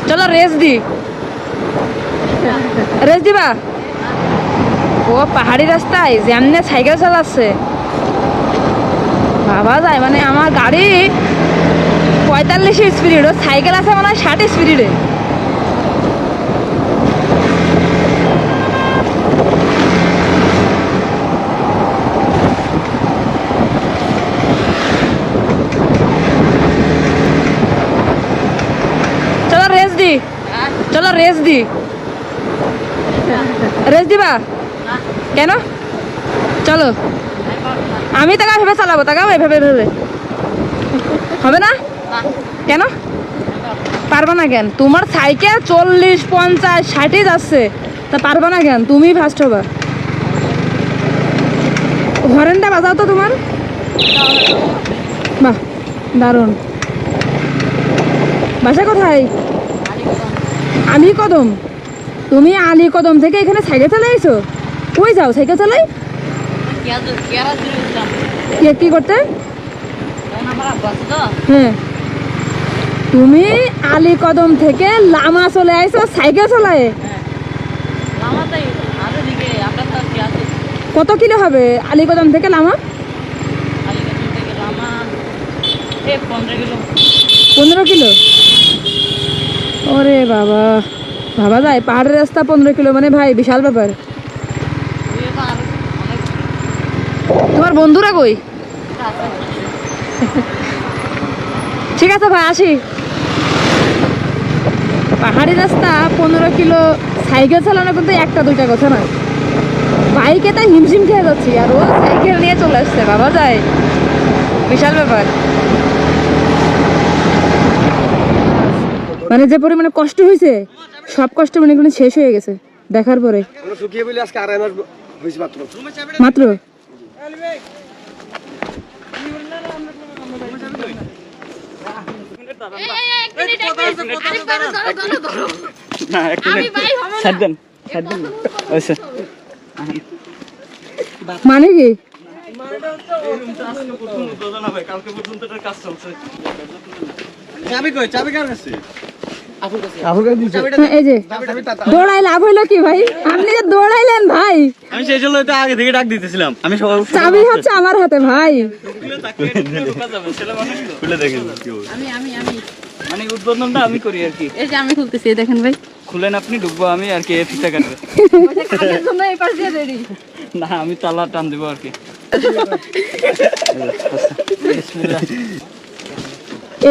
চলো রেস দিবা। ও পাহাড়ি রাস্তায় যেমনে সাইকেল চালাচ্ছে বাবা যায়, মানে আমার গাড়ি 45 স্পিড, ও সাইকেল আছে মানে 60 স্পিডে। চলো রেস দিবা কেন? চলো আমি তাকে এভাবে চালাবো, তাকাও এভাবে হবে না কেন? পারবা না কেন? তোমার সাইকেল 40, 50, 60 যাচ্ছে, তা পারবা না কেন? তুমি ফার্স্ট হবা। হরেনটা বাজাও তো তোমার। বাহ দারুণ। বাসা কোথায়? আলীকদম। তুমি আলীকদম থেকে এখানে সাইকেল চালাইছো? কই যাও সাইকেল চালাই? কি করতে? হ্যাঁ, তুমি আলীকদম থেকে লামা চলে আইছো সাইকেল চালায়? কত কিলো হবে আলীকদম থেকে লামা? 15 কিলো। ওরে বাবা, ভাবা যায় পাহাড়ের রাস্তা 15 কিলো মানে ভাই বিশাল ব্যাপার। তোমার বন্ধুরা কই? ঠিক আছে ভাই আসি। পাহাড়ি রাস্তা 15 কিলো সাইকেল চালানো কিন্তু একটা দুইটা কথা না, বাইকে তাই হিমশিম খেয়ে যাচ্ছি, আর ও সাইকেল নিয়ে চলে আসছে। ভাবা যায় বিশাল ব্যাপার। মানে যে পরিমাণে কষ্ট হয়েছে, সব কষ্ট মনে করেন শেষ হয়ে গেছে দেখার পরে মাত্র। মানে কি? দৌড়াই লাভ হইলো কি ভাই? আপনি যে দৌড়াইলেন ভাই, আমি সেই জন্য তো আগে থেকে ডাক দিতেছিলাম। আমি চাবি হচ্ছে আমার হাতে ভাই। খুলে দেখেন মানে উদ্বোধনটা আমি করি আর কি। এই যে আমি খুলতেছি, দেখেন ভাই। খুলেন আপনি, ঢুকবো আমি আর কি। ফিতা কাটবে না, আমি তালা টান দেবো আর কি।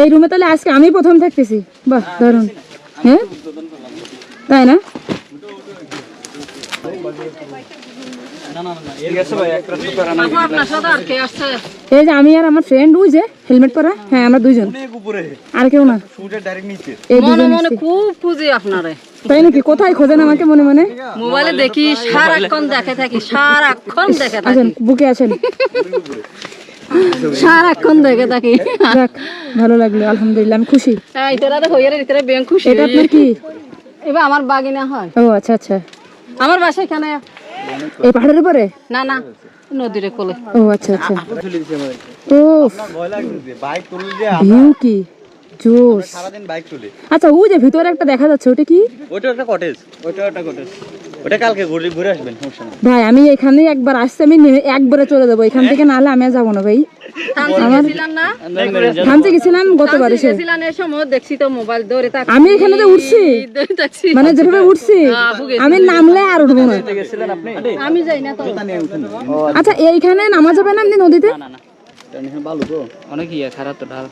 এই রুমে তাহলে আজকে আমি প্রথম থাকতেছি। বাহ দারুণ। হ্যাঁ তাই না? এই যে আমি আর আমার ফ্রেন্ড, ওই যে হেলমেট পরা, হ্যাঁ আমরা দুইজন, আর কেউ না। খুব খুঁজি আপনারে। তাই নাকি? কোথায় খোঁজেন আমাকে? মনে মনে মোবাইলে দেখি, সারাক্ষণ দেখে থাকি, সারাক্ষণ দেখে থাকি। আসেন বুকে আসেন, সারাক্ষণ দেখে থাকি। যাক ভালো লাগলো, আলহামদুলিল্লাহ আমি খুশি। খুশি। এটা আপনার কি? এবার আমার বাগিনা হয়। ও আচ্ছা আচ্ছা। আমার বাসা এখানে। এই পাহাড়ের উপরে? না না, নদীর কোলে। ও আচ্ছা আচ্ছা। ও ভিউ কি জোস। সারাদিন বাইক চলে। আচ্ছা ওই যে ভিতরে একটা দেখা যাচ্ছে, ওটা কি? ওটা একটা কটেজ। ওটা কালকে ঘুরে আসবেন, সমস্যা নেই ভাই। আমি এখানে একবার আসছি, আমি একবারে চলে যাবো এখান থেকে, নাহলে আমি আর যাবো না ভাই। থামতে গেছিলাম গতবার এসে, আমি এখানে তো উঠছি, মানে যেভাবে উঠছি আমি নামলে আর উঠবো না। আমি যাই না তো। আচ্ছা এইখানে নামা যাবে না এমনি নদীতে? অনেক ইয়ে খারাপ তো ঢাল।